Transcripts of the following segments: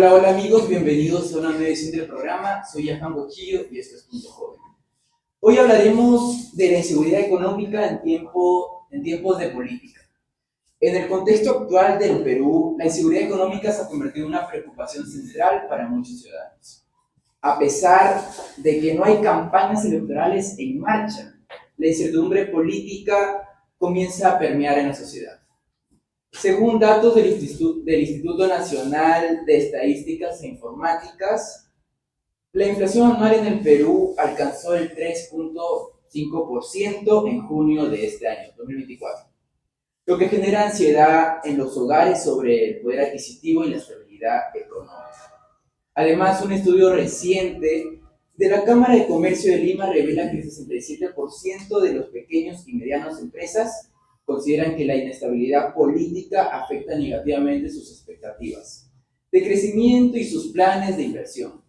Hola, hola amigos, bienvenidos a una nueva edición del programa. Soy Yahan Bochillo y esto es Punto Joven. Hoy hablaremos de la inseguridad económica en tiempos de política. En el contexto actual del Perú, la inseguridad económica se ha convertido en una preocupación central para muchos ciudadanos. A pesar de que no hay campañas electorales en marcha, la incertidumbre política comienza a permear en la sociedad. Según datos del Instituto Nacional de Estadísticas e Informáticas, la inflación anual en el Perú alcanzó el 3.5% en junio de este año, 2024, lo que genera ansiedad en los hogares sobre el poder adquisitivo y la estabilidad económica. Además, un estudio reciente de la Cámara de Comercio de Lima revela que el 67% de los pequeños y medianos empresas consideran que la inestabilidad política afecta negativamente sus expectativas de crecimiento y sus planes de inversión.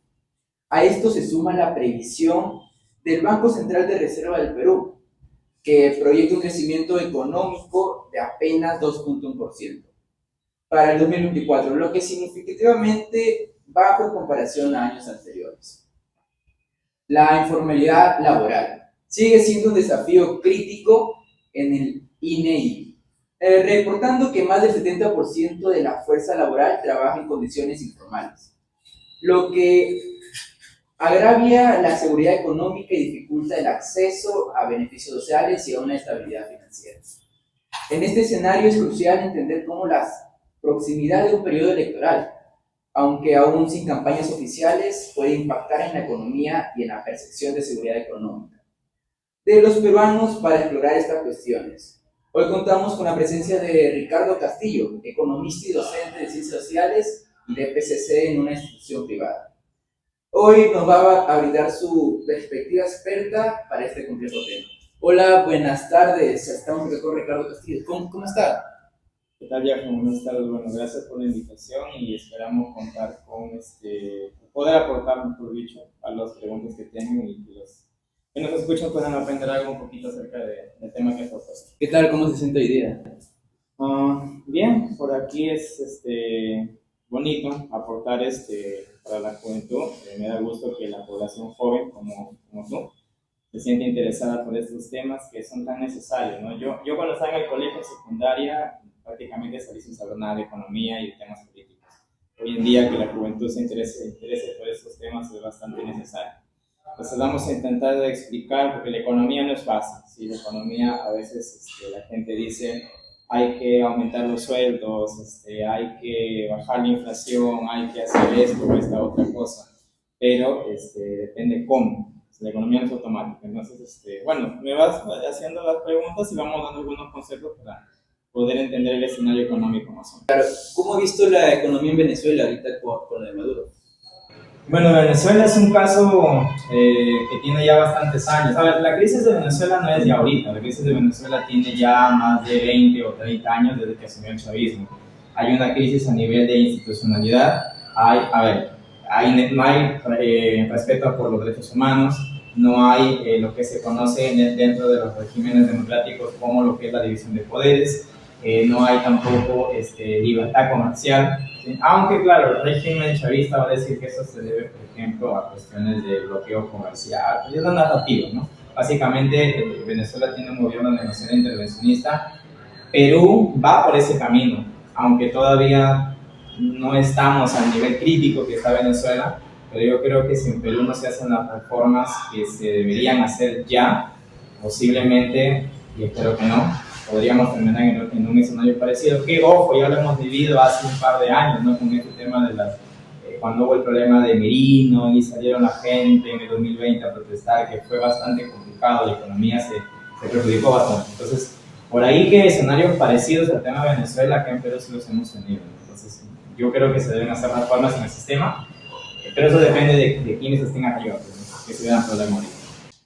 A esto se suma la previsión del Banco Central de Reserva del Perú, que proyecta un crecimiento económico de apenas 2.1% para el 2024, lo que es significativamente bajo en comparación a años anteriores. La informalidad laboral sigue siendo un desafío crítico en el INEI, reportando que más del 70% de la fuerza laboral trabaja en condiciones informales, lo que agravia la seguridad económica y dificulta el acceso a beneficios sociales y a una estabilidad financiera. En este escenario es crucial entender cómo la proximidad de un periodo electoral, aunque aún sin campañas oficiales, puede impactar en la economía y en la percepción de seguridad económica de los peruanos. Para explorar estas cuestiones, hoy contamos con la presencia de Ricardo Castillo, economista y docente de Ciencias Sociales y de PCC en una institución privada. Hoy nos va a brindar su perspectiva experta para este complejo tema. Hola, buenas tardes. Estamos aquí con Ricardo Castillo. ¿Cómo está? ¿Qué tal, Jackson? Buenas tardes. Bueno, gracias por la invitación y esperamos contar con poder aportar, mejor dicho, a las preguntas que tengan y que los que nos escuchan puedan aprender algo un poquito acerca del tema que propuesto. ¿Qué tal? ¿Cómo se siente hoy día? Bien, por aquí es bonito aportar para la juventud. Me da gusto que la población joven como tú se siente interesada por estos temas que son tan necesarios, ¿no? Yo cuando estaba en el colegio secundaria prácticamente salí sin saber nada de economía y de temas políticos. Hoy en día que la juventud se interese por estos temas es bastante necesario. Entonces vamos a intentar explicar, porque la economía no es fácil, ¿sí? La economía a veces la gente dice hay que aumentar los sueldos, hay que bajar la inflación, hay que hacer esto o esta otra cosa, pero depende cómo. La economía no es automática. Entonces, bueno, me vas haciendo las preguntas y vamos dando algunos conceptos para poder entender el escenario económico más o menos. Claro, ¿cómo ha visto la economía en Venezuela ahorita con la de Maduro? Bueno, Venezuela es un caso que tiene ya bastantes años. A ver, la crisis de Venezuela no es de ahorita, la crisis de Venezuela tiene ya más de 20 o 30 años desde que asumió el chavismo. Hay una crisis a nivel de institucionalidad, no hay respeto por los derechos humanos, no hay lo que se conoce dentro de los regímenes democráticos como lo que es la división de poderes, no hay tampoco libertad comercial, ¿sí? Aunque claro, el régimen chavista va a decir que eso se debe, por ejemplo, a cuestiones de bloqueo comercial, y es la narrativa, ¿no? Básicamente Venezuela tiene un gobierno demasiado intervencionista. Perú va por ese camino, aunque todavía no estamos al nivel crítico que está Venezuela, pero yo creo que si en Perú no se hacen las reformas que se deberían hacer ya, posiblemente, y espero que no, podríamos terminar en un escenario parecido, que ojo, ya lo hemos vivido hace un par de años, ¿no? Con este tema de cuando hubo el problema de Merino y salieron la gente en el 2020 a protestar, que fue bastante complicado, la economía se perjudicó bastante. Entonces, por ahí que escenarios parecidos al tema de Venezuela, acá en Perú sí los hemos tenido. Entonces, yo creo que se deben hacer reformas en el sistema, pero eso depende de quienes estén arriba, pues, que se vean problemas.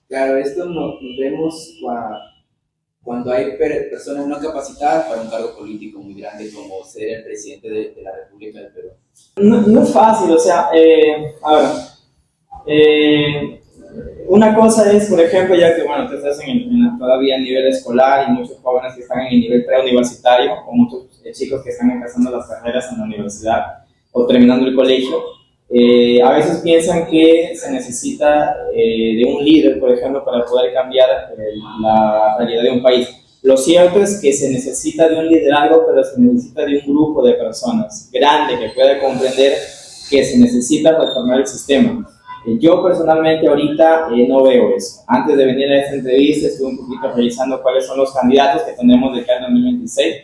Claro, esto nos vemos cuando hay personas no capacitadas para un cargo político muy grande como ser el presidente de la República del Perú. No es fácil, o sea, a ver, una cosa es, por ejemplo, ya que bueno, tú estás todavía en nivel escolar y muchos jóvenes que están en el nivel preuniversitario o muchos chicos que están empezando las carreras en la universidad, o terminando el colegio, a veces piensan que se necesita de un líder, por ejemplo, para poder cambiar la realidad de un país. Lo cierto es que se necesita de un liderazgo, pero se necesita de un grupo de personas grande que pueda comprender que se necesita reformar el sistema. Yo personalmente ahorita no veo eso. Antes de venir a esta entrevista estuve un poquito revisando cuáles son los candidatos que tenemos de cara al 2026.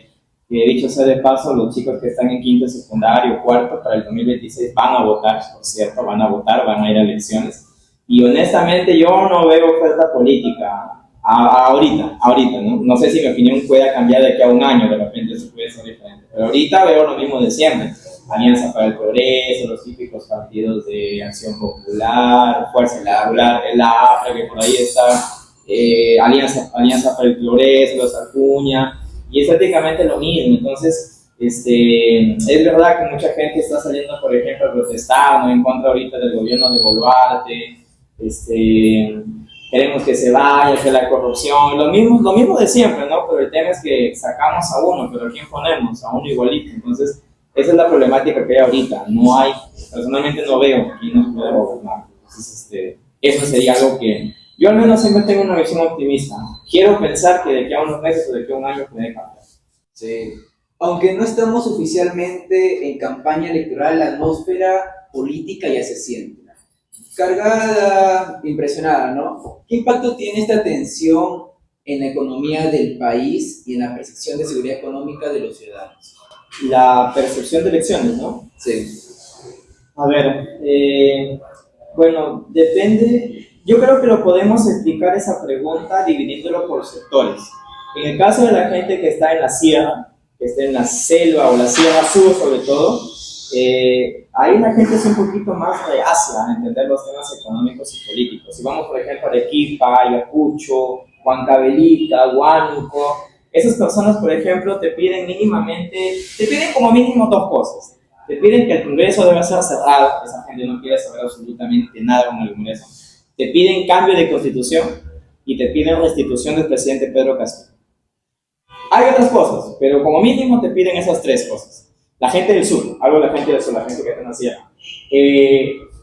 Que dicho sea de paso, los chicos que están en quinto, secundario, cuarto, para el 2026 van a votar, por cierto, van a votar, van a ir a elecciones. Y honestamente yo no veo oferta política ahorita, ¿no? No sé si mi opinión pueda cambiar de aquí a un año, de repente eso puede ser diferente. Pero ahorita veo lo mismo de siempre. Alianza para el Progreso, los típicos partidos de Acción Popular, Fuerza Popular, la APRA, que por ahí está, Alianza para el Progreso, los Acuña, y es prácticamente lo mismo. Entonces, es verdad que mucha gente está saliendo, por ejemplo, a protestar, ¿no?, en contra ahorita del gobierno de Boluarte, queremos que se vaya, que la corrupción, lo mismo de siempre, ¿no? Pero el tema es que sacamos a uno, pero ¿a quién ponemos? A uno igualito. Entonces, esa es la problemática que hay ahorita. No hay, personalmente no veo quién nos puede gobernar. Entonces, eso sería algo que yo al menos siempre tengo una visión optimista. Quiero pensar que de aquí a unos meses o de aquí a un año puede cambiar. Sí. Aunque no estamos oficialmente en campaña electoral, la atmósfera política ya se siente cargada, impresionada, ¿no? ¿Qué impacto tiene esta tensión en la economía del país y en la percepción de seguridad económica de los ciudadanos? La percepción de elecciones, ¿no? Sí. A ver, bueno, depende. Yo creo que lo podemos explicar esa pregunta dividiéndolo por sectores. En el caso de la gente que está en la sierra, que está en la selva o la sierra sur sobre todo, ahí la gente es un poquito más reacia a entender los temas económicos y políticos. Si vamos, por ejemplo, a Arequipa, Ayacucho, Huancavelica, Huánuco, esas personas, por ejemplo, te piden como mínimo dos cosas. Te piden que el Congreso debe ser cerrado, esa gente no quiere saber absolutamente nada con el Congreso. Te piden cambio de constitución y te piden restitución del presidente Pedro Castillo. Hay otras cosas, pero como mínimo te piden esas tres cosas. La gente del sur, hablo de la gente del sur, la gente que está en la sierra,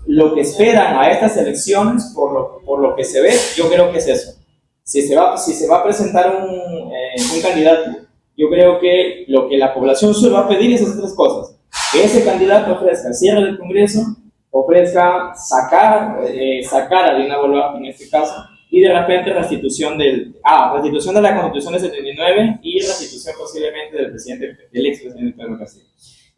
lo que esperan a estas elecciones, por lo que se ve, yo creo que es eso. Si se va a presentar un candidato, yo creo que lo que la población sur va a pedir es esas tres cosas. Que ese candidato ofrezca el cierre del Congreso, ofrezca sacar a Dina Boluarte en este caso, y de repente restitución de la Constitución del 79 y restitución posiblemente del expresidente Pedro Castillo.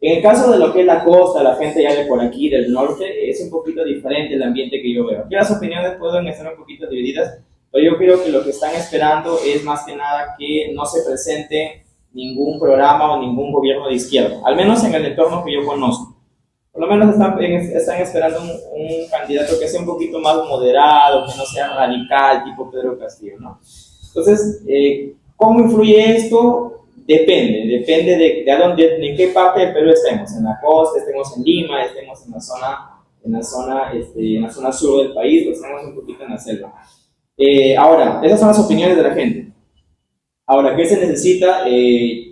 En el caso de lo que es la costa, la gente ya de por aquí, del norte, es un poquito diferente el ambiente que yo veo. Aquí las opiniones pueden estar un poquito divididas, pero yo creo que lo que están esperando es más que nada que no se presente ningún programa o ningún gobierno de izquierda, al menos en el entorno que yo conozco. Por lo menos están esperando un candidato que sea un poquito más moderado, que no sea radical, tipo Pedro Castillo, ¿no? Entonces, ¿cómo influye esto? Depende de qué parte del Perú estemos, en la costa, estemos en Lima, estemos en la zona sur del país, o estemos un poquito en la selva. Ahora, esas son las opiniones de la gente. Ahora, ¿qué se necesita?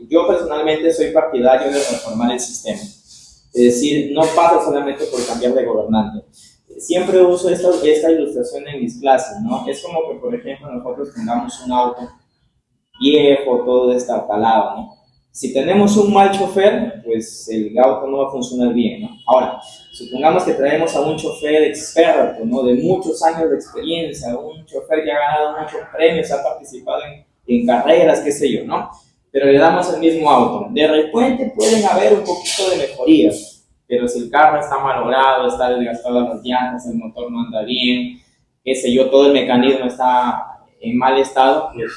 Yo personalmente soy partidario de reformar el sistema. Es decir, no pasa solamente por cambiar de gobernante. Siempre uso esta ilustración en mis clases, ¿no? Es como que, por ejemplo, nosotros tengamos un auto viejo, todo destartalado, ¿no? Si tenemos un mal chofer, pues el auto no va a funcionar bien, ¿no? Ahora, supongamos que traemos a un chofer experto, ¿no?, de muchos años de experiencia, un chofer que ha ganado muchos premios, ha participado en carreras, qué sé yo, ¿no? Pero le damos el mismo auto. De repente pueden haber un poquito de mejorías, pero si el carro está malogrado, está desgastado las llantas, el motor no anda bien, qué sé yo, todo el mecanismo está en mal estado, pues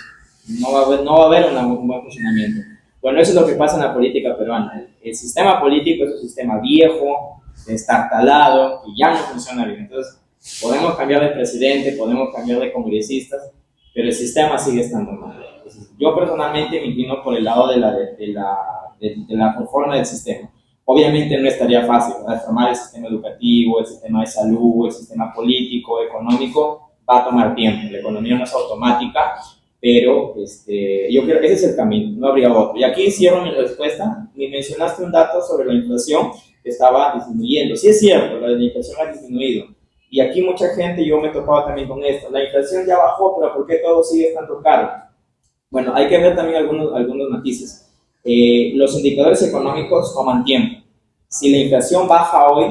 no va a haber un buen funcionamiento. Bueno, eso es lo que pasa en la política peruana. El sistema político es un sistema viejo, destartalado, y ya no funciona bien. Entonces, podemos cambiar de presidente, podemos cambiar de congresistas, pero el sistema sigue estando mal. Entonces, yo personalmente me inclino por el lado de la reforma del sistema. Obviamente no estaría fácil reformar el sistema educativo, el sistema de salud, el sistema político, económico, va a tomar tiempo. La economía no es automática, pero yo creo que ese es el camino, no habría otro. Y aquí cierro mi respuesta. Me mencionaste un dato sobre la inflación que estaba disminuyendo. Sí es cierto, la inflación ha disminuido. Y aquí mucha gente, yo me he topado también con esto. La inflación ya bajó, pero ¿por qué todo sigue estando caro? Bueno, hay que ver también algunos matices. Los indicadores económicos toman tiempo. Si la inflación baja hoy,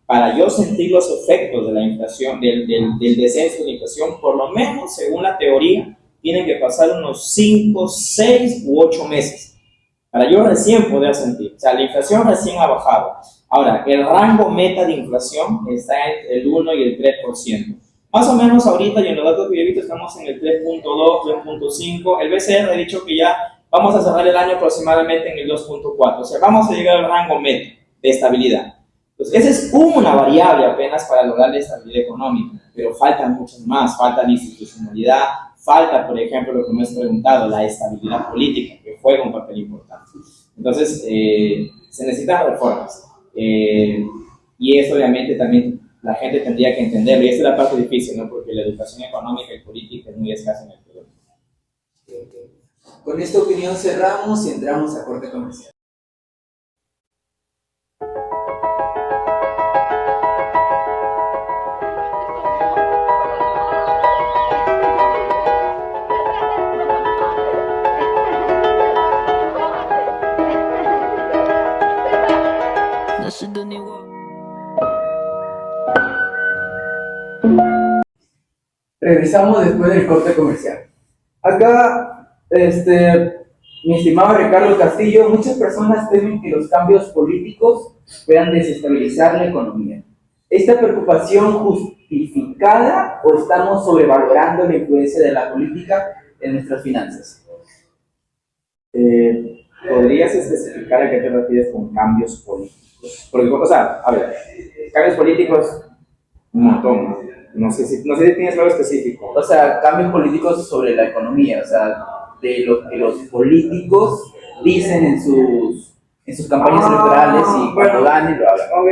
para yo sentir los efectos de la inflación, del descenso de la inflación, por lo menos, según la teoría, tienen que pasar unos 5, 6 u 8 meses para yo recién poder sentir. O sea, la inflación recién ha bajado. Ahora, el rango meta de inflación está entre el 1 y el 3%. Más o menos ahorita, y en los datos que yo he visto, estamos en el 3.2, 3.5. El BCR ha dicho que ya vamos a cerrar el año aproximadamente en el 2.4. O sea, vamos a llegar al rango meta de estabilidad. Entonces, esa es una variable apenas para lograr la estabilidad económica, pero faltan muchas más. Falta la institucionalidad, falta, por ejemplo, lo que me has preguntado, la estabilidad política, que juega un papel importante. Entonces, se necesitan reformas. Y eso obviamente también la gente tendría que entenderlo, y esa es la parte difícil, ¿no? Porque la educación económica y política es muy escasa en el Perú. Con esta opinión cerramos y entramos a corte comercial. Regresamos después del corte comercial. Acá, mi estimado Ricardo Castillo, muchas personas temen que los cambios políticos puedan desestabilizar la economía. ¿Esta preocupación justificada o estamos sobrevalorando la influencia de la política en nuestras finanzas? ¿Podrías especificar a qué te refieres con cambios políticos? Porque, o sea, a ver, cambios políticos, un montón, ¿no? No sé si tienes algo específico. O sea, cambios políticos sobre la economía, o sea, de lo que los políticos dicen en sus campañas electorales y cuando ganen lo hablan. Ok,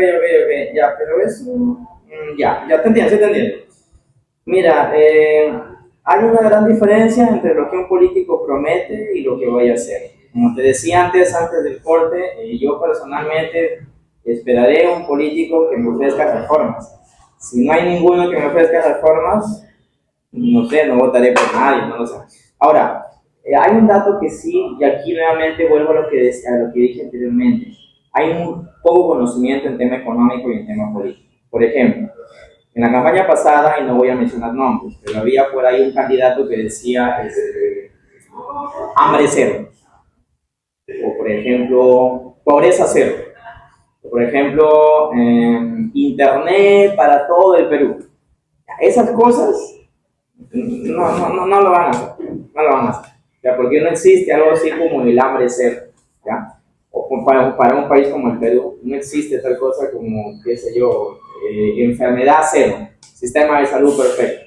ya, pero eso, ya te entiendo. Mira, hay una gran diferencia entre lo que un político promete y lo que vaya a hacer. Como te decía antes del corte, yo personalmente esperaré a un político que me ofrezca reformas. Si no hay ninguno que me ofrezca reformas, no sé, no votaré por nadie, no lo sé. Ahora, hay un dato que sí, y aquí nuevamente vuelvo a lo que dije anteriormente. Hay un poco conocimiento en tema económico y en tema político. Por ejemplo, en la campaña pasada, y no voy a mencionar nombres, pero había por ahí un candidato que decía hambre cero. O por ejemplo, pobreza cero. O por ejemplo, internet para todo el Perú. Esas cosas no lo van a hacer. No lo van a hacer. ¿Ya? Porque no existe algo así como el hambre cero. ¿Ya? O para un país como el Perú, no existe tal cosa como, qué sé yo, enfermedad cero, sistema de salud perfecto.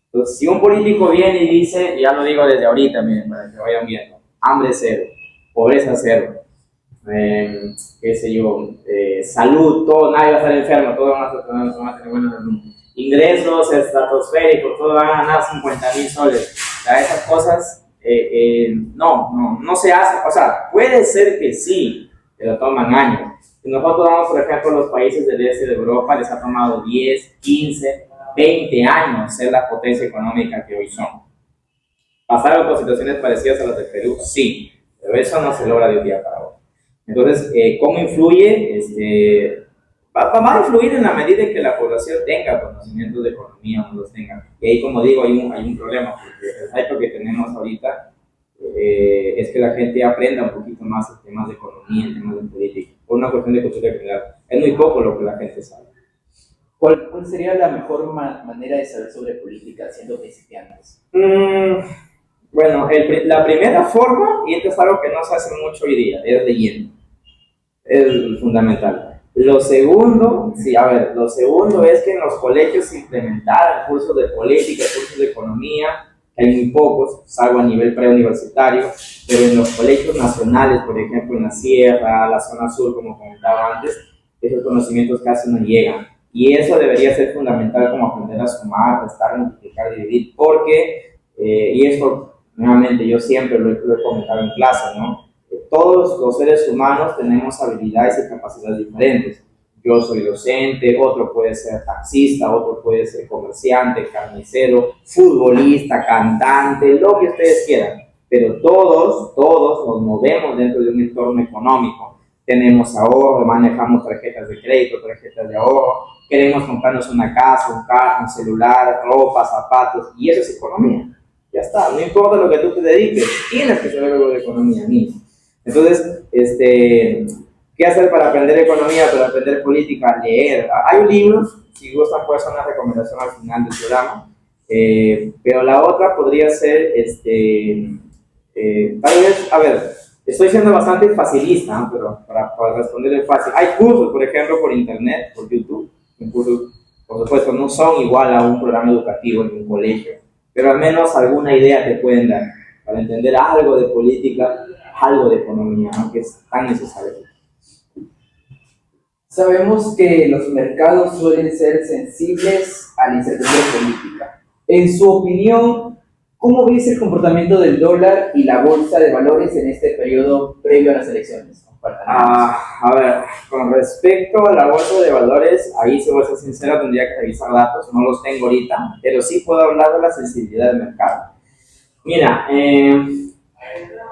Entonces, si un político viene y dice, ya lo digo desde ahorita, miren, para que vayan viendo, hambre cero, pobreza cero, qué sé yo, salud, todo, nadie va a estar enfermo, todos van a tener buena salud. Ingresos estratosféricos, todos van a ganar 50,000 soles. O sea, esas cosas no se hacen. O sea, puede ser que sí, pero toman años. Si nosotros vamos, por ejemplo, a los países del este de Europa, les ha tomado 10, 15, 20 años ser la potencia económica que hoy son. ¿Pasaron con situaciones parecidas a las de Perú? Sí, pero eso no se logra de un día para otro. Entonces, ¿cómo influye? Va a influir en la medida en que la población tenga conocimientos de economía o no los tenga. Y ahí, como digo, hay un problema, porque el reto que tenemos ahorita es que la gente aprenda un poquito más en temas de economía, en temas de política, por una cuestión de cultura general. Es muy poco lo que la gente sabe. ¿Cuál sería la mejor manera de saber sobre política siendo principiantes? Bueno, la primera forma, y esto es algo que no se hace mucho hoy día, es leyendo. Es fundamental. Lo segundo es que en los colegios se implementaran cursos de política, cursos de economía. Hay muy pocos, salvo a nivel preuniversitario, pero en los colegios nacionales, por ejemplo en la sierra, la zona sur, como comentaba antes, esos conocimientos casi no llegan. Y eso debería ser fundamental, como aprender a sumar, restar, multiplicar, dividir, porque, y esto nuevamente yo siempre lo he comentado en clase, ¿no? Todos los seres humanos tenemos habilidades y capacidades diferentes. Yo soy docente, otro puede ser taxista, otro puede ser comerciante, carnicero, futbolista, cantante, lo que ustedes quieran. Pero todos nos movemos dentro de un entorno económico. Tenemos ahorro, manejamos tarjetas de crédito, tarjetas de ahorro, queremos comprarnos una casa, un carro, un celular, ropa, zapatos, y eso es economía. Ya está, no importa lo que tú te dediques, tienes que saber algo de economía mínimo. Entonces, ¿qué hacer para aprender economía, para aprender política? Leer. Hay un libro, si gustan puede ser una recomendación al final del programa, pero la otra podría ser, tal vez, a ver, estoy siendo bastante facilista, ¿no? Pero para responderle fácil. Hay cursos, por ejemplo, por internet, por YouTube, cursos, por supuesto, no son igual a un programa educativo en un colegio, pero al menos alguna idea te pueden dar para entender algo de política, algo de economía, aunque es tan necesario. Sabemos que los mercados suelen ser sensibles a la incertidumbre política. En su opinión, ¿cómo ves el comportamiento del dólar y la bolsa de valores en este periodo previo a las elecciones? A ver, con respecto a la bolsa de valores, ahí si voy a ser sincero tendría que revisar datos, no los tengo ahorita, pero sí puedo hablar de la sensibilidad del mercado. Mira,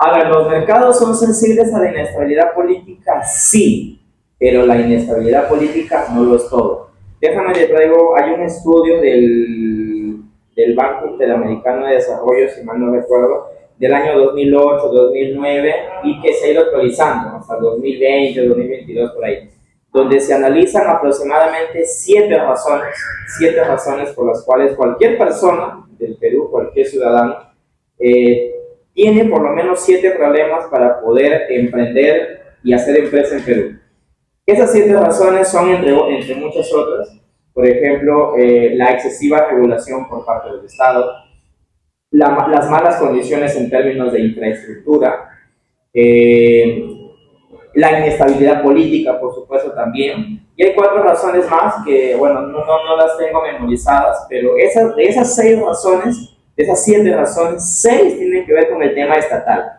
a ver, los mercados son sensibles a la inestabilidad política, sí, pero la inestabilidad política no lo es todo. Déjame te traigo, hay un estudio del Banco Interamericano de Desarrollo, si mal no recuerdo, del año 2008, 2009 y que se ha ido actualizando hasta el 2020, 2022 por ahí, donde se analizan aproximadamente 7 razones por las cuales cualquier persona del Perú, cualquier ciudadano, tiene por lo menos 7 problemas para poder emprender y hacer empresa en Perú. Esas 7 razones son, entre muchas otras, por ejemplo, la excesiva regulación por parte del Estado, las malas condiciones en términos de infraestructura, la inestabilidad política, por supuesto, también. Y hay 4 razones más que, bueno, no las tengo memorizadas, pero de esas 6 razones, de esas 7 razones, 6 tienen que ver con el tema estatal.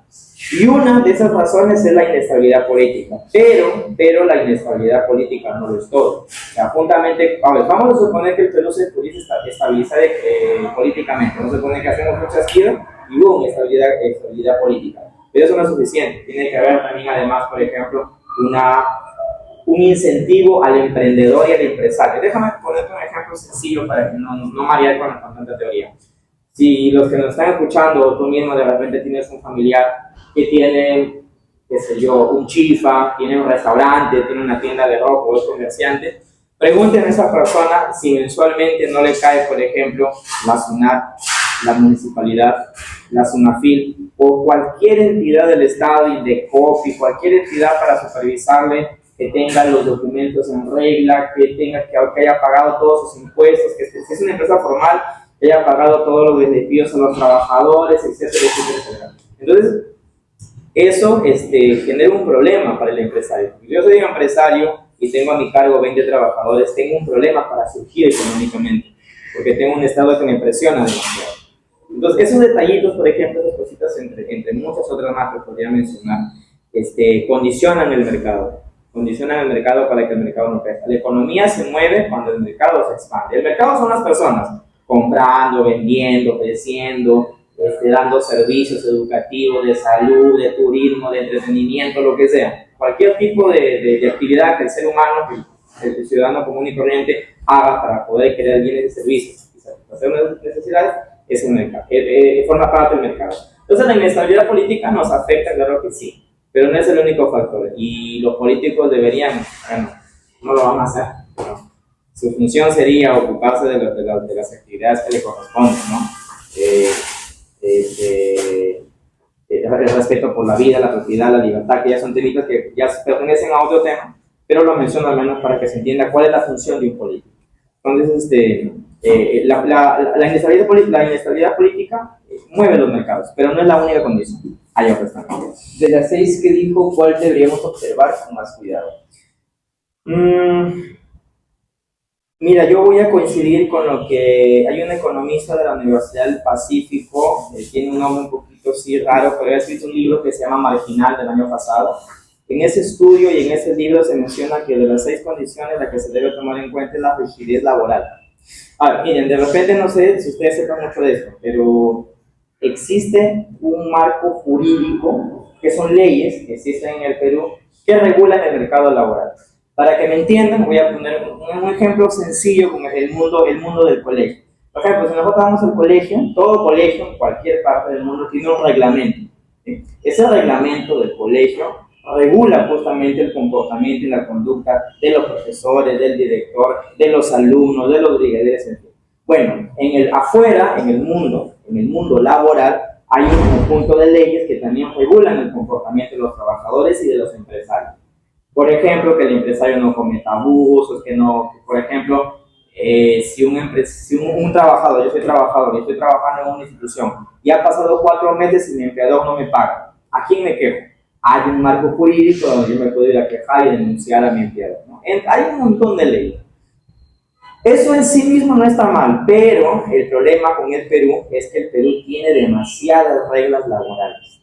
Y una de esas razones es la inestabilidad política, pero la inestabilidad política no lo es todo. O sea, juntamente, a ver, vamos a suponer que el Perú se pudiese estabilizar políticamente, vamos a suponer que hacemos un chasquido y boom, estabilidad política. Pero eso no es suficiente, tiene que haber también además, por ejemplo, un incentivo al emprendedor y al empresario. Déjame ponerte un ejemplo sencillo para que no marear con tanta teoría. Si los que nos están escuchando o tú mismo de repente tienes un familiar que tiene, qué sé yo, un chifa, tiene un restaurante, tiene una tienda de ropa o es comerciante, pregunten a esa persona si mensualmente no le cae, por ejemplo, la SUNAT, la municipalidad, la SUNAFIL o cualquier entidad del Estado, INDECOFI, cualquier entidad para supervisarle que tenga los documentos en regla, que haya pagado todos sus impuestos, que si es una empresa formal, que haya pagado todos los beneficios a los trabajadores, etcétera, etcétera, etcétera. Entonces, eso genera un problema para el empresario. Yo soy un empresario y tengo a mi cargo 20 trabajadores, tengo un problema para surgir económicamente, porque tengo un Estado que me presiona demasiado. Entonces, esos detallitos, por ejemplo, esas cositas entre muchas otras más que podría mencionar, condicionan el mercado. Condicionan el mercado para que el mercado no crezca. La economía se mueve cuando el mercado se expande. El mercado son las personas comprando, vendiendo, creciendo, dando servicios educativos, de salud, de turismo, de entretenimiento, lo que sea. Cualquier tipo de actividad que el ser humano, que el ciudadano común y corriente haga para poder crear bienes y servicios y satisfacer unas necesidades, es un mercado, forma parte del mercado. Entonces la inestabilidad política nos afecta, claro que sí, pero no es el único factor y los políticos deberían, bueno, no lo van a hacer, ¿no? Su función sería ocuparse de las actividades que le corresponden, ¿no? El respeto por la vida, la propiedad, la libertad, que ya son temitas que ya pertenecen a otro tema, pero lo menciono al menos para que se entienda cuál es la función de un político. Entonces, la inestabilidad política mueve los mercados, pero no es la única condición. Hay otras también. De las 6 que dijo, ¿cuál deberíamos observar con más cuidado? Mira, yo voy a coincidir con lo que hay un economista de la Universidad del Pacífico, tiene un nombre un poquito así raro, pero ha escrito un libro que se llama Marginal del año pasado. En ese estudio y en ese libro se menciona que de las 6 condiciones la que se debe tomar en cuenta es la rigidez laboral. A ver, miren, de repente no sé si ustedes sepan mucho de esto, pero existe un marco jurídico, que son leyes que existen en el Perú, que regulan el mercado laboral. Para que me entiendan, voy a poner un ejemplo sencillo con el mundo del colegio. Por ejemplo, si nosotros vamos al colegio, todo colegio en cualquier parte del mundo tiene un reglamento. ¿Sí? Ese reglamento del colegio regula justamente el comportamiento y la conducta de los profesores, del director, de los alumnos, de los brigadieres, en fin. Bueno, afuera, en el mundo laboral, hay un conjunto de leyes que también regulan el comportamiento de los trabajadores y de los empresarios. Por ejemplo, que el empresario no cometa abusos, que no, por ejemplo, si un trabajador, yo soy trabajador y estoy trabajando en una institución, y ha pasado 4 meses y mi empleador no me paga, ¿a quién me quejo? Hay un marco jurídico donde yo me puedo ir a quejar y denunciar a mi empleador, ¿no? Hay un montón de leyes. Eso en sí mismo no está mal, pero el problema con el Perú es que el Perú tiene demasiadas reglas laborales.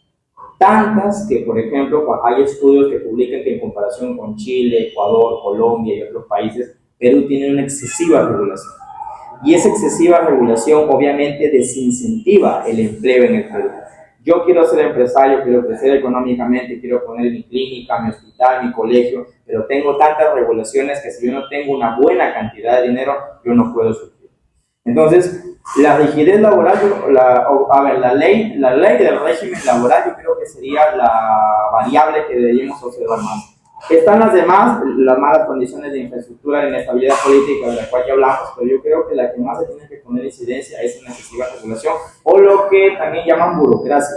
Tantas que, por ejemplo, hay estudios que publican que en comparación con Chile, Ecuador, Colombia y otros países, Perú tiene una excesiva regulación. Y esa excesiva regulación obviamente desincentiva el empleo en el Perú. Yo quiero ser empresario, quiero crecer económicamente, quiero poner mi clínica, mi hospital, mi colegio, pero tengo tantas regulaciones que si yo no tengo una buena cantidad de dinero, yo no puedo surgir. Entonces, la rigidez laboral, la ley del régimen laboral, yo creo que sería la variable que deberíamos observar más. Están las demás, las malas condiciones de infraestructura, la inestabilidad política de la cual ya hablamos, pero yo creo que la que más se tiene que poner incidencia es una excesiva regulación o lo que también llaman burocracia.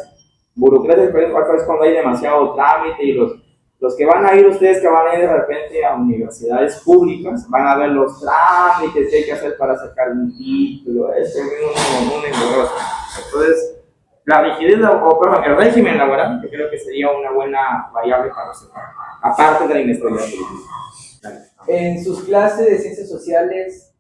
Burocracia es cuando hay demasiado trámite y los que van a ir, ustedes que van a ir de repente a universidades públicas, van a ver los trámites que hay que hacer para sacar un título, es un engorroso. Entonces, la rigidez, el régimen laboral, yo creo que sería una buena variable para observar, aparte de la inestabilidad política. En sus clases de ciencias sociales,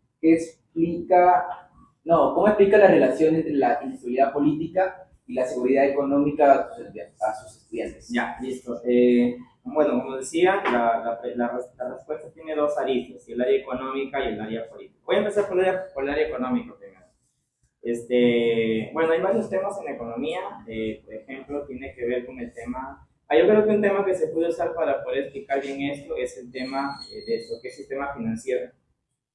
¿cómo explica la relación entre la inestabilidad política y la seguridad económica a sus estudiantes? Ya, listo. Bueno, como decía, la respuesta tiene 2 aristas, el área económica y el área política. Voy a empezar por el área económica primero. Bueno, hay varios temas en economía, por ejemplo, tiene que ver con el tema, yo creo que un tema que se puede usar para poder explicar bien esto es el tema de esto, que es el sistema financiero.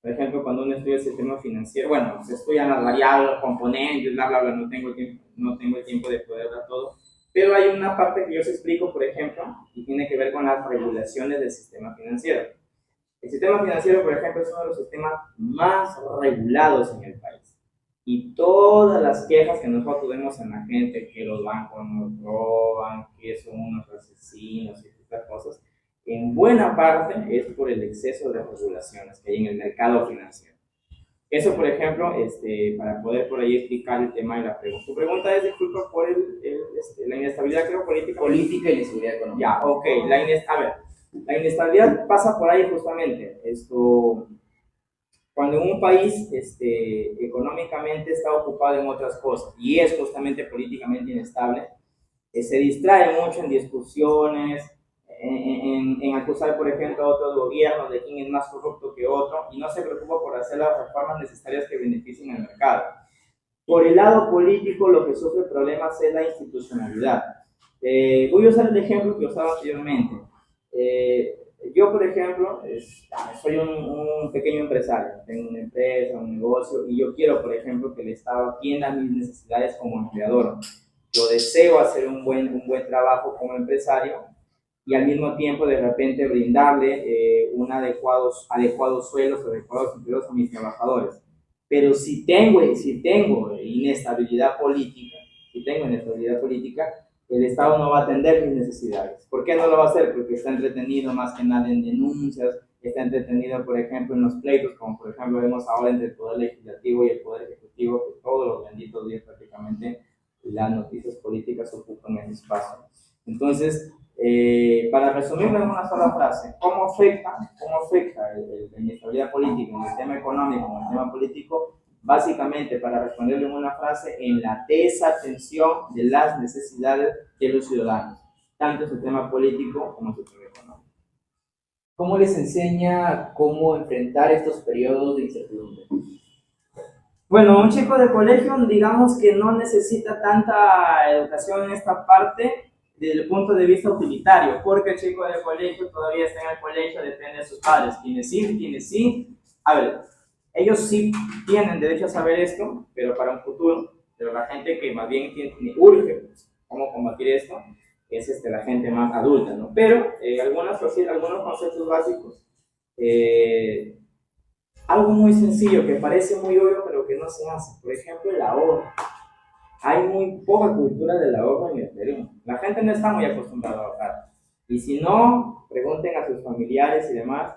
Por ejemplo, cuando uno estudia el sistema financiero, bueno, se estudian las variables, los componentes, bla, bla, bla, no tengo el tiempo de poder dar todo, pero hay una parte que yo os explico, por ejemplo, y tiene que ver con las regulaciones del sistema financiero. El sistema financiero, por ejemplo, es uno de los sistemas más regulados en el país. Y todas las quejas que nosotros vemos en la gente, que los bancos nos roban, que son unos asesinos y estas cosas, en buena parte es por el exceso de regulaciones que hay en el mercado financiero. Eso, por ejemplo, para poder por ahí explicar el tema de la pregunta. Tu pregunta es, disculpa, por la inestabilidad, creo, política. Política y la seguridad económica. Ya, ok. La inestabilidad pasa por ahí justamente. Cuando un país económicamente está ocupado en otras cosas y es justamente políticamente inestable, se distrae mucho en discusiones, en acusar, por ejemplo, a otros gobiernos de quién es más corrupto que otro y no se preocupa por hacer las reformas necesarias que beneficien al mercado. Por el lado político, lo que sufre problemas es la institucionalidad. Voy a usar el ejemplo que usaba anteriormente. Yo, por ejemplo, soy un pequeño empresario, tengo una empresa, un negocio, y yo quiero, por ejemplo, que el Estado atienda mis necesidades como empleador. Yo deseo hacer un buen trabajo como empresario y al mismo tiempo de repente brindarle un adecuados suelos, adecuados empleos a mis trabajadores. Pero si tengo inestabilidad política, el Estado no va a atender mis necesidades. ¿Por qué no lo va a hacer? Porque está entretenido más que nada en denuncias, está entretenido, por ejemplo, en los pleitos, como por ejemplo vemos ahora entre el Poder Legislativo y el Poder Ejecutivo, que todos los benditos días prácticamente las noticias políticas ocupan ese espacio. Entonces, Para resumirlo en una sola frase, cómo afecta la inestabilidad política en el tema económico, en el tema político? Básicamente, para responderlo en una frase, en la desatención de las necesidades de los ciudadanos, tanto en su tema político como en su tema económico. ¿Cómo les enseña cómo enfrentar estos periodos de incertidumbre? Bueno, un chico de colegio, digamos que no necesita tanta educación en esta parte desde el punto de vista utilitario, porque el chico de colegio todavía está en el colegio, depende de sus padres, quienes sí. A ver, ellos sí tienen derecho a saber esto, pero para un futuro, pero la gente que más bien urge cómo combatir esto es la gente más adulta, ¿no? Pero algunos conceptos básicos, algo muy sencillo que parece muy obvio, pero que no se hace. Por ejemplo, el ahorro. Hay muy poca cultura del ahorro en el Perú. La gente no está muy acostumbrada a ahorrar. Y si no, pregunten a sus familiares y demás,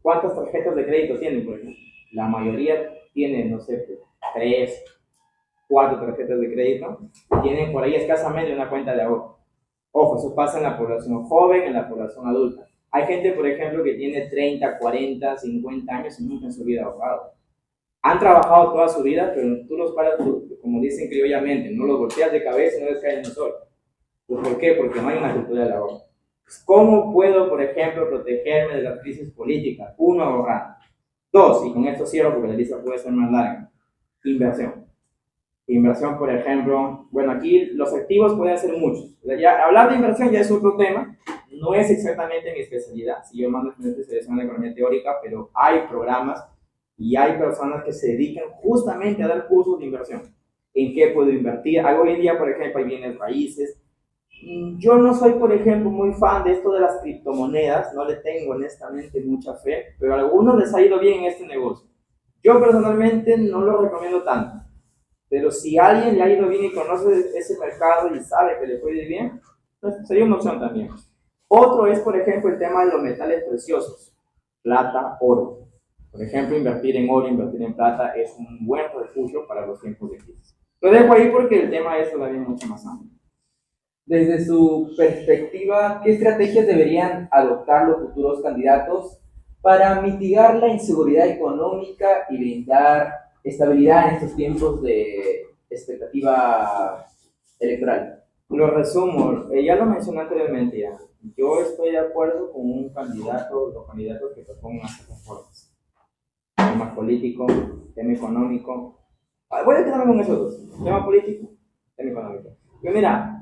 ¿cuántas tarjetas de crédito tienen? Por ejemplo, la mayoría tienen, no sé, 3, 4 tarjetas de crédito. Tienen por ahí escasamente una cuenta de ahorro. Ojo, eso pasa en la población joven, en la población adulta. Hay gente, por ejemplo, que tiene 30, 40, 50 años y nunca en su vida ha ahorrado. Han trabajado toda su vida, pero tú los paras, como dicen criollamente, no los golpeas de cabeza y no les cae en el sol. Pues, ¿por qué? Porque no hay una cultura del ahorro. ¿Cómo puedo, por ejemplo, protegerme de las crisis políticas? 1, ahorrar. 2, y con esto cierro porque la lista puede ser más larga, inversión. Inversión, por ejemplo, bueno, aquí los activos pueden ser muchos. Ya, hablar de inversión ya es otro tema, no es exactamente mi especialidad, si yo mando una especialización en la economía teórica, pero hay programas y hay personas que se dedican justamente a dar cursos de inversión. ¿En qué puedo invertir? Hoy en día, por ejemplo, hay bienes raíces. Yo no soy, por ejemplo, muy fan de esto de las criptomonedas, no le tengo honestamente mucha fe, pero a algunos les ha ido bien en este negocio. Yo personalmente no lo recomiendo tanto. Pero si a alguien le ha ido bien y conoce ese mercado y sabe que le puede ir bien, pues sería una opción también. Otro es, por ejemplo, el tema de los metales preciosos, plata, oro. Por ejemplo, invertir en oro, invertir en plata es un buen refugio para los tiempos de crisis. Lo dejo ahí porque el tema es todavía mucho más amplio. Desde su perspectiva, ¿qué estrategias deberían adoptar los futuros candidatos para mitigar la inseguridad económica y brindar estabilidad en estos tiempos de expectativa electoral? Lo resumo, ya lo mencioné anteriormente ya. Yo estoy de acuerdo con un candidato, los candidatos que propongan hacer reformas. Tema político, tema económico. Voy a quedarme con esos dos. Tema político, tema económico. Pero mira,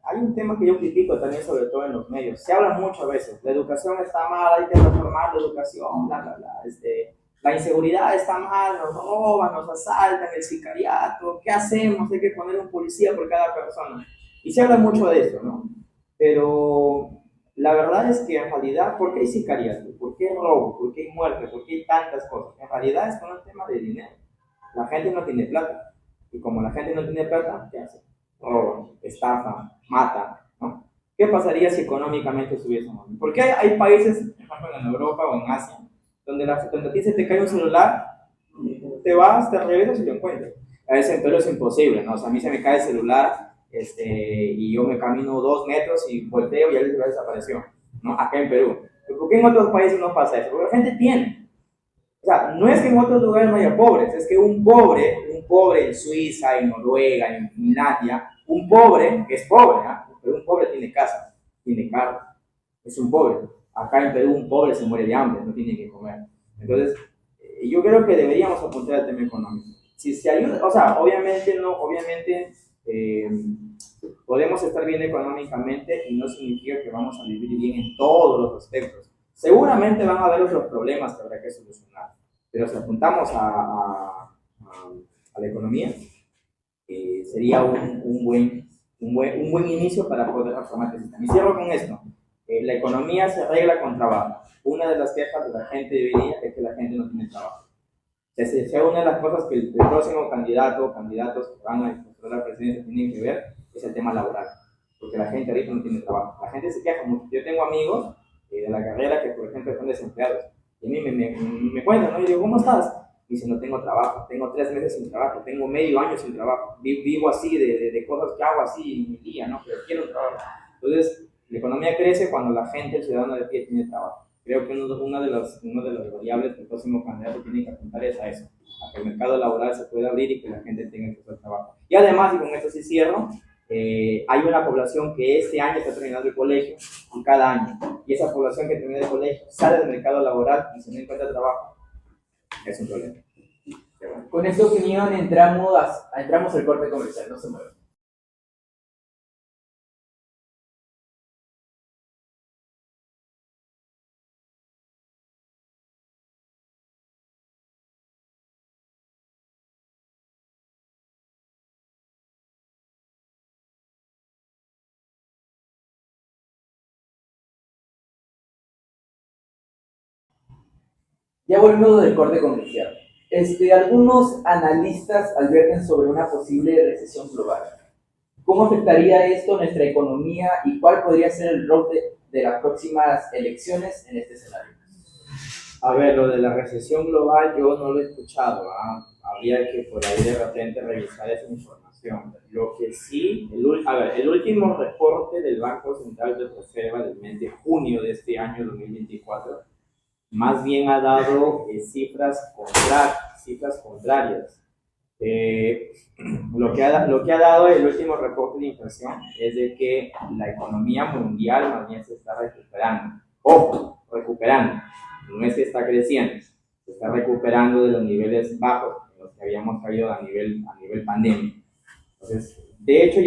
hay un tema que yo critico también, sobre todo en los medios. Se habla mucho a veces, la educación está mal, hay que reformar la educación, bla, bla, bla. La inseguridad está mal, nos roban, nos asaltan, el sicariato, ¿qué hacemos? Hay que poner un policía por cada persona. Y se habla mucho de eso, ¿no? Pero la verdad es que en realidad, ¿por qué hay sicariato? ¿Por qué robo? ¿Por qué hay muerte? ¿Por qué hay tantas cosas? En realidad es por un tema de dinero. La gente no tiene plata. Y como la gente no tiene plata, ¿qué hace? Roban, estafan, matan, ¿no? ¿Qué pasaría si económicamente estuviésemos bien? Porque hay países, por ejemplo en Europa o en Asia, donde a ti se te cae un celular, te vas, te regresas y lo encuentras. A veces en Perú es imposible, ¿no? O sea, a mí se me cae el celular y yo me camino 2 metros y volteo y ya el celular desapareció, ¿no? Acá en Perú. ¿Por qué en otros países no pasa eso? Porque la gente tiene. O sea, no es que en otros lugares no haya pobres, es que un pobre en Suiza, en Noruega, en Finlandia, un pobre es pobre, ¿eh? Pero un pobre tiene casa, tiene carro, es un pobre. Acá en Perú un pobre se muere de hambre, no tiene que comer. Entonces, yo creo que deberíamos apuntar al tema económico. Si se ayuda, o sea, obviamente podemos estar bien económicamente y no significa que vamos a vivir bien en todos los aspectos. Seguramente van a haber los problemas que habrá que solucionar, pero si apuntamos a la economía, sería un buen inicio para poder reformar el sistema. Y cierro con esto. La economía se arregla con trabajo. Una de las quejas de la gente de hoy día es que la gente no tiene trabajo. Esa es una de las cosas que el próximo candidato o candidatos que van a disputar la presidencia tienen que ver, es el tema laboral. Porque la gente ahorita no tiene trabajo. La gente se queja mucho. Yo tengo amigos de la carrera que, por ejemplo, son desempleados. Y a mí me cuentan, ¿no? Y digo, ¿cómo estás? Dice, no tengo trabajo, tengo 3 meses sin trabajo, tengo medio año sin trabajo, vivo así de cosas que hago así en mi día, ¿no? Pero quiero trabajo. Entonces, la economía crece cuando la gente, el ciudadano de pie, tiene trabajo. Creo que una de las variables que el próximo candidato tiene que apuntar es a eso, a que el mercado laboral se pueda abrir y que la gente tenga acceso al trabajo. Y además, y con esto sí cierro, hay una población que este año está terminando el colegio y cada año, y esa población que termina el colegio sale del mercado laboral y se no encuentra trabajo, es un problema. Con esta opinión entramos al corte comercial, no se muevan. Ya volvimos del corte comercial. Algunos analistas advierten sobre una posible recesión global. ¿Cómo afectaría esto nuestra economía y cuál podría ser el rol de las próximas elecciones en este escenario? A ver, lo de la recesión global yo no lo he escuchado, ¿ah? Habría que por ahí de repente revisar esa información. Lo que sí, el último reporte del Banco Central de Reserva del mes de junio de este año 2024 más bien ha dado cifras contrarias. Lo que ha dado el último reporte de inflación es de que la economía mundial más bien se está recuperando. Ojo, recuperando. No es que está creciendo, se está recuperando de los niveles bajos en los que habíamos caído a nivel pandemia. Entonces, de hecho,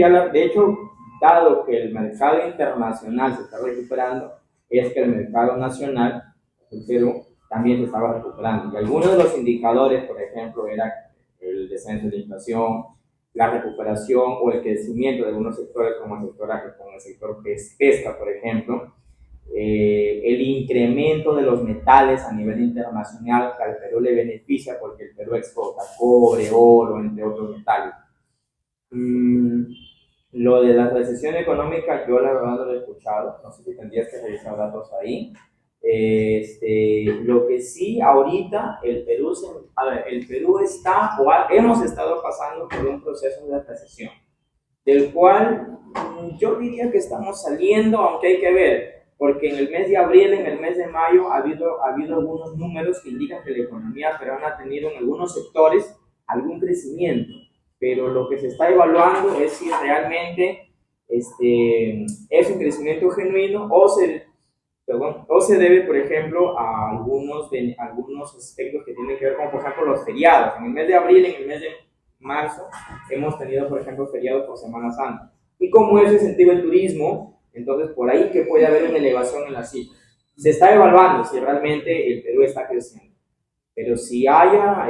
dado que el mercado internacional se está recuperando, es que el mercado nacional, el Perú, también se estaba recuperando. Y algunos de los indicadores, por ejemplo, era el descenso de la inflación, la recuperación o el crecimiento de algunos sectores como el sector pesca, por ejemplo, el incremento de los metales a nivel internacional que al Perú le beneficia porque el Perú exporta cobre, oro, entre otros metales. Lo de la recesión económica yo la verdad no lo he escuchado, no sé si tendrías que revisar datos ahí. Lo que sí ahorita el Perú está hemos estado pasando por un proceso de recesión, del cual yo diría que estamos saliendo, aunque hay que ver, porque en el mes de abril, en el mes de mayo ha habido algunos números que indican que la economía peruana ha tenido en algunos sectores algún crecimiento, pero lo que se está evaluando es si realmente es un crecimiento genuino o se debe, por ejemplo, a algunos aspectos que tienen que ver con, por ejemplo, los feriados. En el mes de abril, en el mes de marzo, hemos tenido, por ejemplo, feriados por Semana Santa. Y como eso incentiva el turismo, entonces por ahí que puede haber una elevación en la cifra. Se está evaluando si realmente el Perú está creciendo. Pero si haya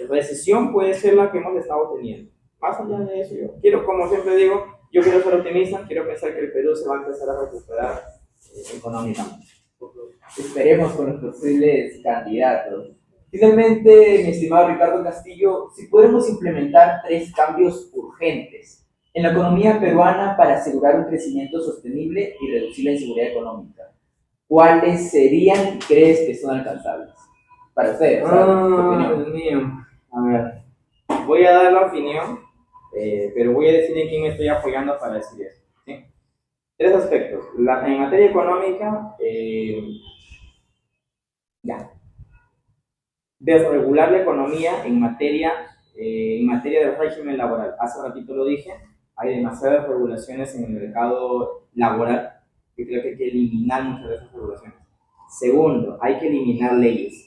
recesión, puede ser la que hemos estado teniendo. Más allá de eso, como siempre digo, yo quiero ser optimista, quiero pensar que el Perú se va a empezar a recuperar económicamente. Esperemos con los posibles candidatos. Finalmente, mi estimado Ricardo Castillo, si podemos implementar 3 cambios urgentes en la economía peruana para asegurar un crecimiento sostenible y reducir la inseguridad económica, ¿cuáles serían y crees que son alcanzables? Para ustedes, Dios mío. A ver, voy a dar la opinión, pero voy a decir en quién me estoy apoyando para decir eso. ¿Sí? 3 aspectos. En materia económica, desregular la economía en materia del régimen laboral. Hace ratito lo dije, hay demasiadas regulaciones en el mercado laboral y creo que hay que eliminar muchas de esas regulaciones. Segundo, hay que eliminar leyes.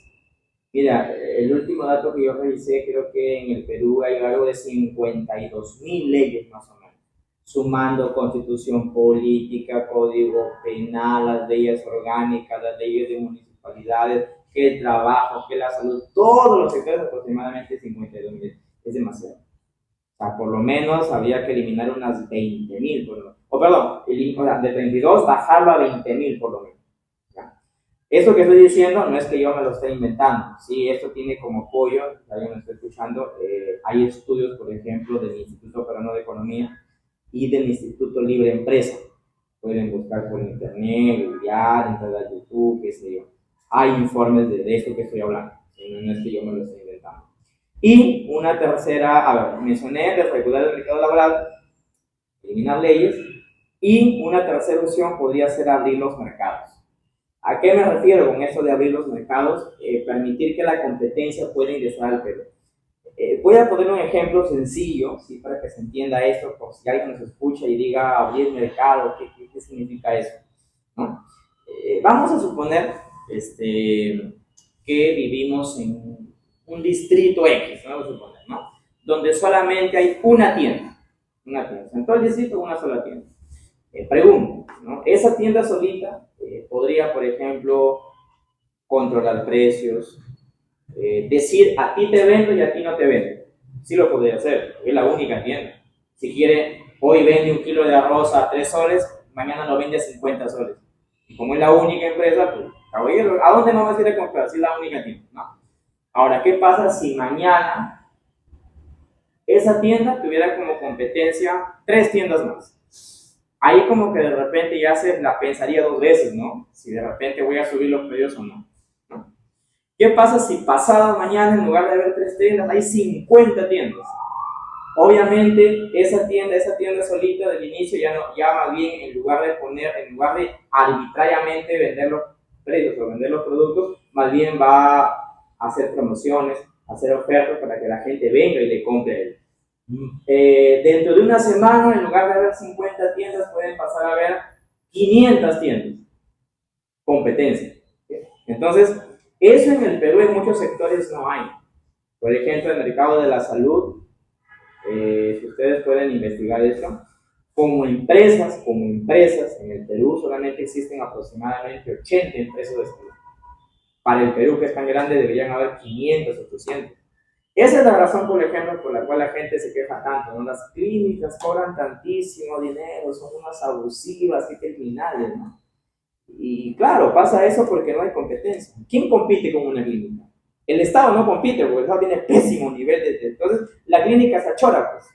Mira, el último dato que yo revisé, creo que en el Perú hay algo de 52.000 leyes más o menos, sumando constitución política, código penal, las leyes orgánicas, las leyes de municipalidades, que el trabajo, que la salud, todos los sectores, aproximadamente 52.000. Es demasiado. O sea, por lo menos habría que eliminar unas 20.000, de 32 bajarlo a 20.000 por lo menos. Eso que estoy diciendo no es que yo me lo esté inventando, sí, esto tiene como apoyo, alguien me está escuchando, hay estudios, por ejemplo, del Instituto Peruano de Economía y del Instituto Libre Empresa. Pueden buscar por internet, googlear, entrar a YouTube, qué sé yo. Hay informes de esto que estoy hablando. no es que yo me lo esté inventando. Y una tercera, a ver, mencioné desregular el mercado laboral, eliminar leyes, y una tercera opción podría ser abrir los mercados. ¿A qué me refiero con esto de abrir los mercados? Permitir que la competencia pueda ingresar al Perú. Voy a poner un ejemplo sencillo, ¿sí? Para que se entienda esto, por si alguien nos escucha y diga abrir mercado, ¿qué significa eso? ¿No? Vamos a suponer que vivimos en un distrito X, vamos a suponer, ¿no? Donde solamente hay una tienda. En todo el distrito una sola tienda. Pregunto, ¿no? Esa tienda solita podría, por ejemplo, controlar precios, decir a ti te vendo y a ti no te vendo. Sí lo podría hacer, es la única tienda. Si quiere, hoy vende 1 kilo de arroz a 3 soles, mañana lo vende a 50 soles. Y como es la única empresa, pues, caballero, ¿a dónde no vas a ir a comprar? Si es la única tienda, ¿no? Ahora, ¿qué pasa si mañana esa tienda tuviera como competencia 3 tiendas más? Ahí como que de repente ya se la pensaría 2 veces, ¿no? Si de repente voy a subir los precios o no. ¿Qué pasa si pasado mañana en lugar de haber 3 tiendas hay 50 tiendas? Obviamente esa tienda solita del inicio ya más bien en lugar de arbitrariamente vender los precios o vender los productos, más bien va a hacer promociones, hacer ofertas para que la gente venga y le compre a él. Dentro de una semana, en lugar de haber 50 tiendas, pueden pasar a haber 500 tiendas. Competencia. Entonces, eso en el Perú en muchos sectores no hay. Por ejemplo, el mercado de la salud, si ustedes pueden investigar eso, como empresas en el Perú solamente existen aproximadamente 80 empresas de salud. Para el Perú, que es tan grande, deberían haber 500 o 800. Esa es la razón, por ejemplo, por la cual la gente se queja tanto, ¿no? Las clínicas cobran tantísimo dinero, son unas abusivas y criminales, ¿no? Y claro, pasa eso porque no hay competencia. ¿Quién compite con una clínica? El Estado no compite, porque el Estado tiene pésimo nivel de... Entonces, la clínica se achora, pues.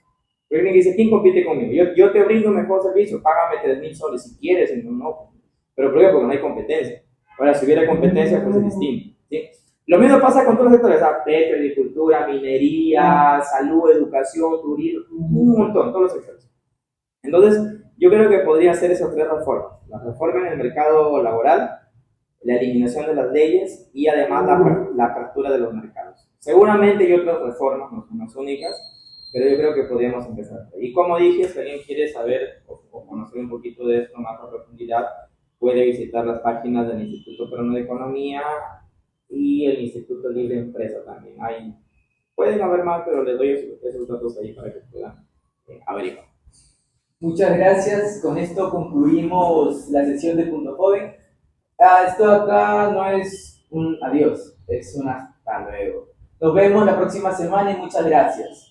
La clínica dice, ¿quién compite conmigo? Yo te brindo mejor servicio, págame 3.000 soles si quieres, si no. ¿Pero por qué? Porque no hay competencia. Ahora, si hubiera competencia, pues es distinto, ¿sí? Lo mismo pasa con todos los sectores, petróleo, agricultura, minería, salud, educación, turismo, un montón, todos los sectores. Entonces, yo creo que podría hacer esas 3 reformas. La reforma en el mercado laboral, la eliminación de las leyes y además la apertura de los mercados. Seguramente hay otras reformas, no son las únicas, pero yo creo que podríamos empezar. Y como dije, si alguien quiere saber o conocer un poquito de esto más a profundidad, puede visitar las páginas del Instituto Peruano de Economía y el Instituto Libre Empresa también. Pueden haber más, pero les doy esos datos ahí para que puedan averiguar. Muchas gracias. Con esto concluimos la sesión de Punto Joven. Esto acá no es un adiós, es un hasta luego. Nos vemos la próxima semana y muchas gracias.